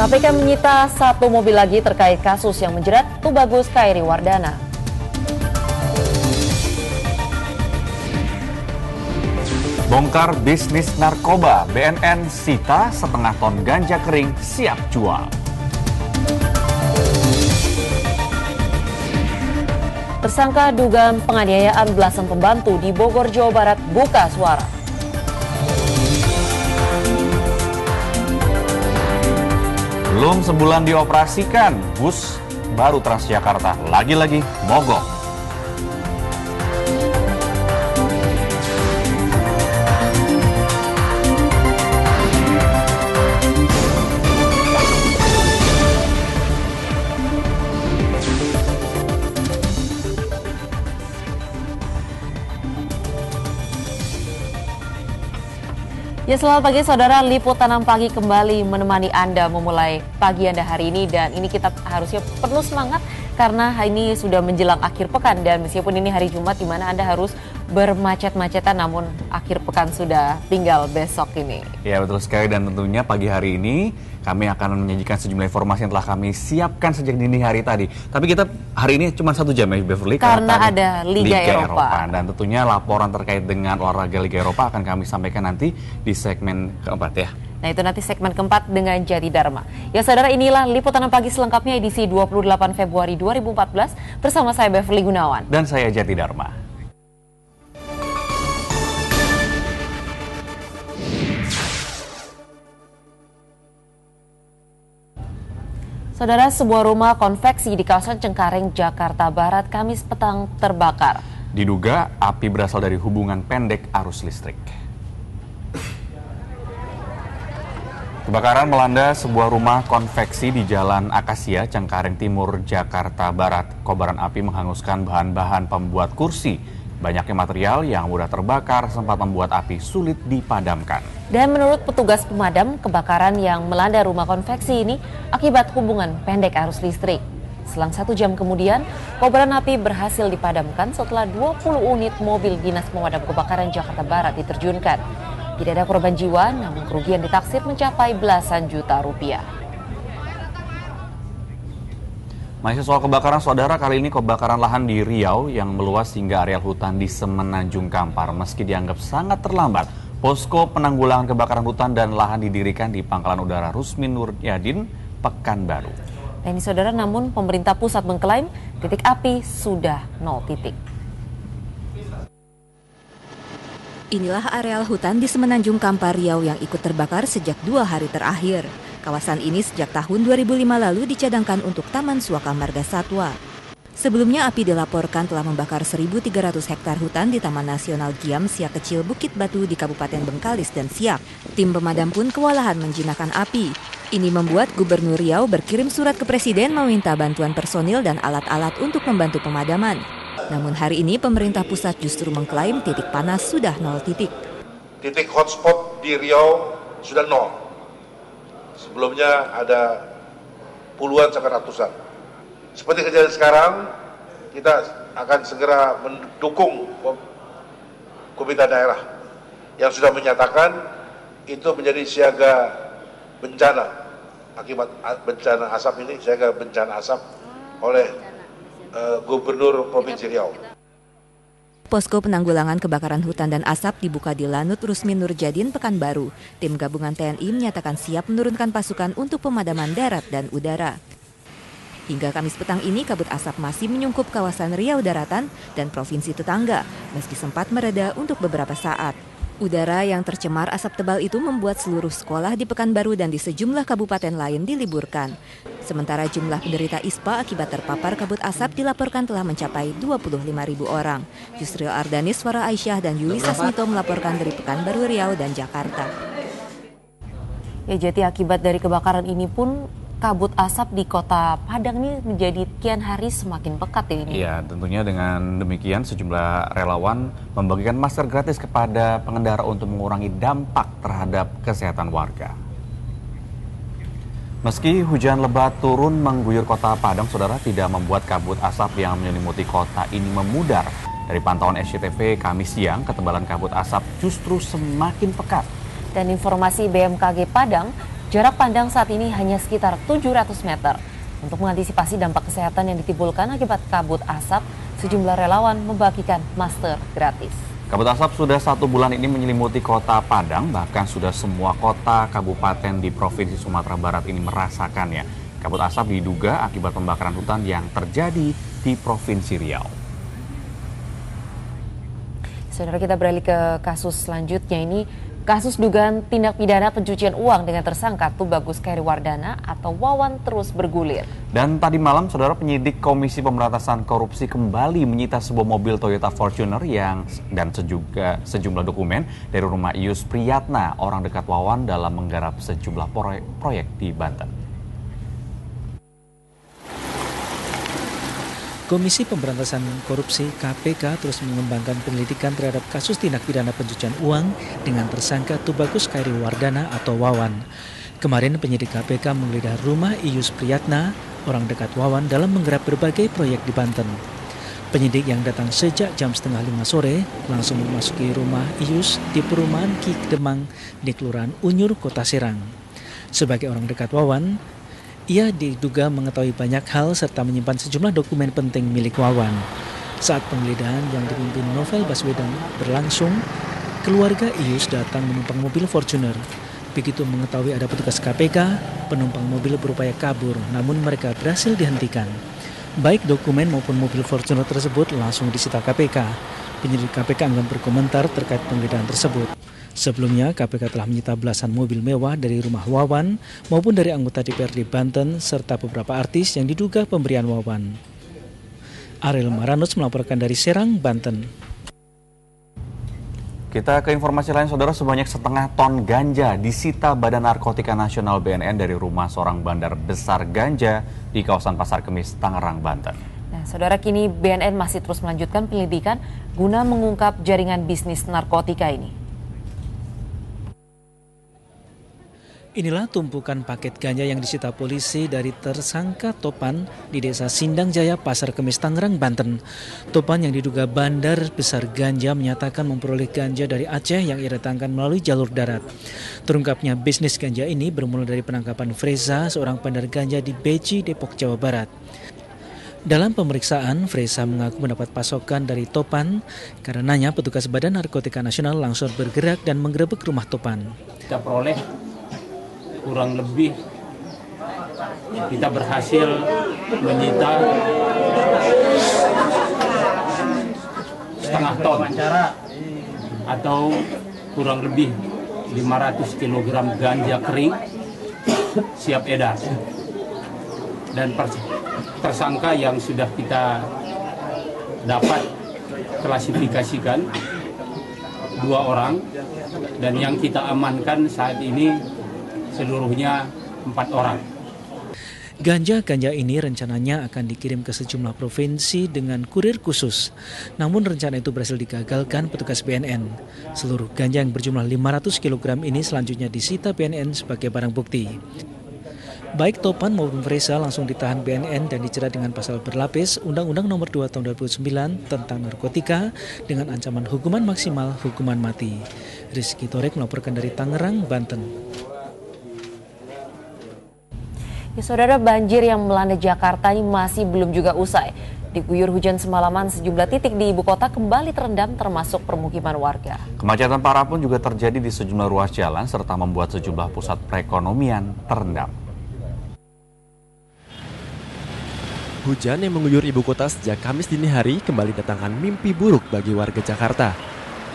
KPK menyita satu mobil lagi terkait kasus yang menjerat Tubagus Khairi Wardana. Bongkar bisnis narkoba, BNN sita setengah ton ganja kering siap jual. Tersangka dugaan penganiayaan belasan pembantu di Bogor, Jawa Barat buka suara. Belum sebulan dioperasikan, bus baru Transjakarta lagi-lagi mogok. Ya, selamat pagi saudara, Liputan Pagi kembali menemani Anda memulai pagi Anda hari ini, dan ini kita harusnya penuh semangat karena ini sudah menjelang akhir pekan, dan meskipun ini hari Jumat di mana Anda harus bermacet-macetan, namun akhir pekan sudah tinggal besok ini. Ya, betul sekali, dan tentunya pagi hari ini kami akan menyajikan sejumlah informasi yang telah kami siapkan sejak dini hari tadi. Tapi kita hari ini cuma 1 jam ya, Beverly, karena ada Liga Eropa. Dan tentunya laporan terkait dengan olahraga Liga Eropa akan kami sampaikan nanti di segmen keempat ya. Nah, itu nanti segmen keempat dengan Jati Dharma. Ya saudara, inilah Liputan Pagi selengkapnya edisi 28 Februari 2014 bersama saya Beverly Gunawan. Dan saya Jati Dharma. Saudara, sebuah rumah konveksi di kawasan Cengkareng, Jakarta Barat, Kamis petang terbakar. Diduga api berasal dari hubungan pendek arus listrik. Kebakaran melanda sebuah rumah konveksi di Jalan Akasia, Cengkareng Timur, Jakarta Barat. Kobaran api menghanguskan bahan-bahan pembuat kursi. Banyaknya material yang mudah terbakar sempat membuat api sulit dipadamkan. Dan menurut petugas pemadam, kebakaran yang melanda rumah konveksi ini akibat hubungan pendek arus listrik. Selang 1 jam kemudian, kobaran api berhasil dipadamkan setelah 20 unit mobil dinas pemadam kebakaran Jakarta Barat diterjunkan. Tidak ada korban jiwa, namun kerugian ditaksir mencapai belasan juta rupiah. Masih soal kebakaran, saudara, kali ini kebakaran lahan di Riau yang meluas hingga areal hutan di Semenanjung Kampar. Meski dianggap sangat terlambat, posko penanggulangan kebakaran hutan dan lahan didirikan di Pangkalan Udara Rusmin Nuryadin, Pekanbaru. Dan ini saudara, namun pemerintah pusat mengklaim titik api sudah 0 titik. Inilah areal hutan di Semenanjung Kampar, Riau yang ikut terbakar sejak 2 hari terakhir. Kawasan ini sejak tahun 2005 lalu dicadangkan untuk Taman Suaka Marga Satwa. Sebelumnya api dilaporkan telah membakar 1.300 hektar hutan di Taman Nasional Giam Siak Kecil Bukit Batu di Kabupaten Bengkalis dan Siak. Tim pemadam pun kewalahan menjinakkan api. Ini membuat Gubernur Riau berkirim surat ke Presiden meminta bantuan personil dan alat-alat untuk membantu pemadaman. Namun hari ini pemerintah pusat justru mengklaim titik panas sudah 0 titik. Titik hotspot di Riau sudah 0. Sebelumnya ada puluhan sampai ratusan. Seperti kejadian sekarang, kita akan segera mendukung pemerintah daerah yang sudah menyatakan itu menjadi siaga bencana akibat bencana asap ini, siaga bencana asap oleh Gubernur Provinsi Riau. Posko penanggulangan kebakaran hutan dan asap dibuka di Lanut Rusmin Nurjadin, Pekanbaru. Tim gabungan TNI menyatakan siap menurunkan pasukan untuk pemadaman darat dan udara. Hingga Kamis petang ini, kabut asap masih menyungkup kawasan Riau Daratan dan provinsi tetangga, meski sempat mereda untuk beberapa saat. Udara yang tercemar asap tebal itu membuat seluruh sekolah di Pekanbaru dan di sejumlah kabupaten lain diliburkan. Sementara jumlah penderita ISPA akibat terpapar kabut asap dilaporkan telah mencapai 25.000 orang. Yusril Ardanis, Farah Aisyah, dan Yuli Sasmito melaporkan dari Pekanbaru, Riau, dan Jakarta. Ya, jadi akibat dari kebakaran ini pun kabut asap di kota Padang ini menjadi kian hari semakin pekat ya ini. Iya, tentunya dengan demikian sejumlah relawan membagikan masker gratis kepada pengendara untuk mengurangi dampak terhadap kesehatan warga. Meski hujan lebat turun mengguyur kota Padang, saudara, tidak membuat kabut asap yang menyelimuti kota ini memudar. Dari pantauan SCTV Kamis siang, ketebalan kabut asap justru semakin pekat. Dan informasi BMKG Padang, Jarak pandang saat ini hanya sekitar 700 meter. Untuk mengantisipasi dampak kesehatan yang ditimbulkan akibat kabut asap, sejumlah relawan membagikan masker gratis. Kabut asap sudah 1 bulan ini menyelimuti kota Padang, bahkan sudah semua kota kabupaten di Provinsi Sumatera Barat ini merasakannya. Kabut asap diduga akibat pembakaran hutan yang terjadi di Provinsi Riau. Saudara, kita beralih ke kasus selanjutnya ini. Kasus dugaan tindak pidana pencucian uang dengan tersangka Tubagus Kairiwardana atau Wawan terus bergulir. Dan tadi malam, saudara, penyidik Komisi Pemberantasan Korupsi kembali menyita sebuah mobil Toyota Fortuner dan sejumlah dokumen dari rumah Ius Priyatna, orang dekat Wawan dalam menggarap sejumlah proyek di Banten. Komisi Pemberantasan Korupsi (KPK) terus mengembangkan penyelidikan terhadap kasus tindak pidana pencucian uang dengan tersangka Tubagus Kairiwardana atau Wawan. Kemarin penyidik KPK menggeledah rumah Ius Priyatna, orang dekat Wawan, dalam menggarap berbagai proyek di Banten. Penyidik yang datang sejak jam 4:30 sore langsung memasuki rumah Ius di perumahan Ki Demang di Kelurahan Unyur, Kota Serang. Sebagai orang dekat Wawan, ia diduga mengetahui banyak hal serta menyimpan sejumlah dokumen penting milik Wawan. Saat penggeledahan yang dipimpin Novel Baswedan berlangsung, keluarga Ius datang menumpang mobil Fortuner. Begitu mengetahui ada petugas KPK, penumpang mobil berupaya kabur, namun mereka berhasil dihentikan. Baik dokumen maupun mobil Fortuner tersebut langsung disita KPK. Penyidik KPK enggan berkomentar terkait penggeledahan tersebut. Sebelumnya, KPK telah menyita belasan mobil mewah dari rumah Wawan maupun dari anggota DPRD Banten serta beberapa artis yang diduga pemberian Wawan. Ariel Maranus melaporkan dari Serang, Banten. Kita ke informasi lain, saudara. Sebanyak 1,5 ton ganja disita Badan Narkotika Nasional BNN dari rumah seorang bandar besar ganja di kawasan Pasar Kemis, Tangerang, Banten. Nah, saudara, kini BNN masih terus melanjutkan penyelidikan guna mengungkap jaringan bisnis narkotika ini. Inilah tumpukan paket ganja yang disita polisi dari tersangka Topan di Desa Sindang Jaya, Pasar Kemis, Tangerang, Banten. Topan yang diduga bandar besar ganja menyatakan memperoleh ganja dari Aceh yang ia datangkan melalui jalur darat. Terungkapnya bisnis ganja ini bermula dari penangkapan Freza, seorang bandar ganja di Beji, Depok, Jawa Barat. Dalam pemeriksaan, Freza mengaku mendapat pasokan dari Topan. Karenanya petugas Badan Narkotika Nasional langsung bergerak dan menggerebek rumah Topan. Kita peroleh kurang lebih, kita berhasil menyita setengah ton atau kurang lebih 500 kg ganja kering siap edar. Dan tersangka yang sudah kita dapat klasifikasikan 2 orang, dan yang kita amankan saat ini seluruhnya 4 orang. Ganja ini rencananya akan dikirim ke sejumlah provinsi dengan kurir khusus. Namun rencana itu berhasil digagalkan petugas BNN. Seluruh ganja yang berjumlah 500 kg ini selanjutnya disita BNN sebagai barang bukti. Baik Topan maupun Freza langsung ditahan BNN dan dijerat dengan pasal berlapis Undang-Undang Nomor 2 Tahun 2009 tentang narkotika dengan ancaman hukuman maksimal hukuman mati. Rizky Torek melaporkan dari Tangerang, Banten. Ya, saudara, banjir yang melanda Jakarta ini masih belum juga usai. Diguyur hujan semalaman, sejumlah titik di ibu kota kembali terendam termasuk permukiman warga. Kemacetan parah pun juga terjadi di sejumlah ruas jalan serta membuat sejumlah pusat perekonomian terendam. Hujan yang mengguyur ibu kota sejak Kamis dini hari kembali datangkan mimpi buruk bagi warga Jakarta.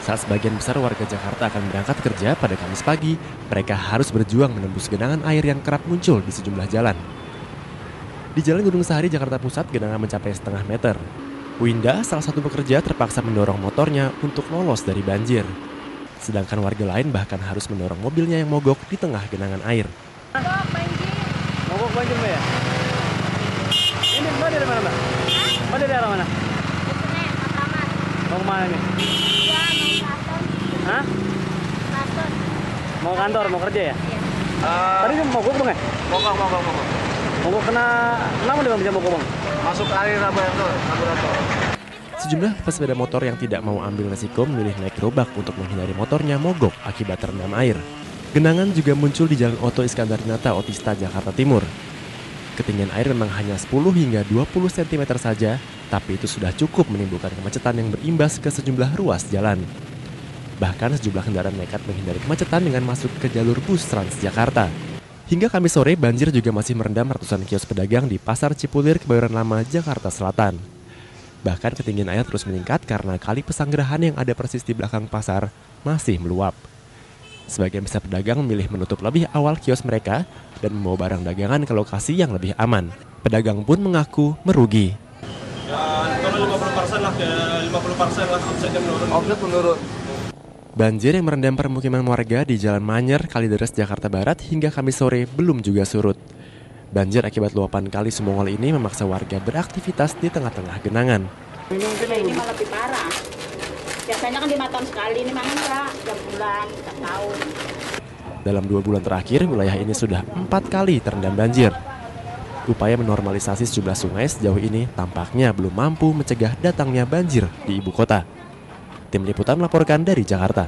Saat sebagian besar warga Jakarta akan berangkat kerja pada Kamis pagi, mereka harus berjuang menembus genangan air yang kerap muncul di sejumlah jalan. Di Jalan Gunung Sahari, Jakarta Pusat, genangan mencapai setengah meter. Winda, salah satu pekerja, terpaksa mendorong motornya untuk lolos dari banjir. Sedangkan warga lain bahkan harus mendorong mobilnya yang mogok di tengah genangan air. Mogok banjir, Mbak, ya? Ini Mbak dari mana, Mbak? Mbak dari arah mana? Mau kemana nih? Hah? Mau kantor, mau kerja ya? Tadi mogok bang ya? Mogok. Mogok kenapa dia bisa mogok bang? Masuk air labarator. Sejumlah pesepeda motor yang tidak mau ambil resiko memilih naik gerobak untuk menghindari motornya mogok akibat terendam air. Genangan juga muncul di Jalan Oto Iskandarinata, Otista, Jakarta Timur. Ketinggian air memang hanya 10 hingga 20 cm saja, tapi itu sudah cukup menimbulkan kemacetan yang berimbas ke sejumlah ruas jalan. Bahkan sejumlah kendaraan nekat menghindari kemacetan dengan masuk ke jalur bus Transjakarta. Hingga Kamis sore, banjir juga masih merendam ratusan kios pedagang di Pasar Cipulir, Kebayoran Lama, Jakarta Selatan. Bahkan ketinggian air terus meningkat karena kali Pesanggerahan yang ada persis di belakang pasar masih meluap. Sebagian besar pedagang memilih menutup lebih awal kios mereka dan membawa barang dagangan ke lokasi yang lebih aman. Pedagang pun mengaku merugi. Kalau 50% lah, ke 50% lah omsetnya menurun. Omset menurun. Banjir yang merendam permukiman warga di Jalan Manyer, Kalideres, Jakarta Barat hingga Kamis sore belum juga surut. Banjir akibat luapan kali Sumongol ini memaksa warga beraktivitas di tengah-tengah genangan. Ini malah lebih parah. Biasanya kan 5 tahun sekali, ini memang enggak, 3 bulan, 4 tahun. Dalam 2 bulan terakhir, wilayah ini sudah 4 kali terendam banjir. Upaya menormalisasi sejumlah sungai sejauh ini tampaknya belum mampu mencegah datangnya banjir di ibu kota. Tim Liputan melaporkan dari Jakarta.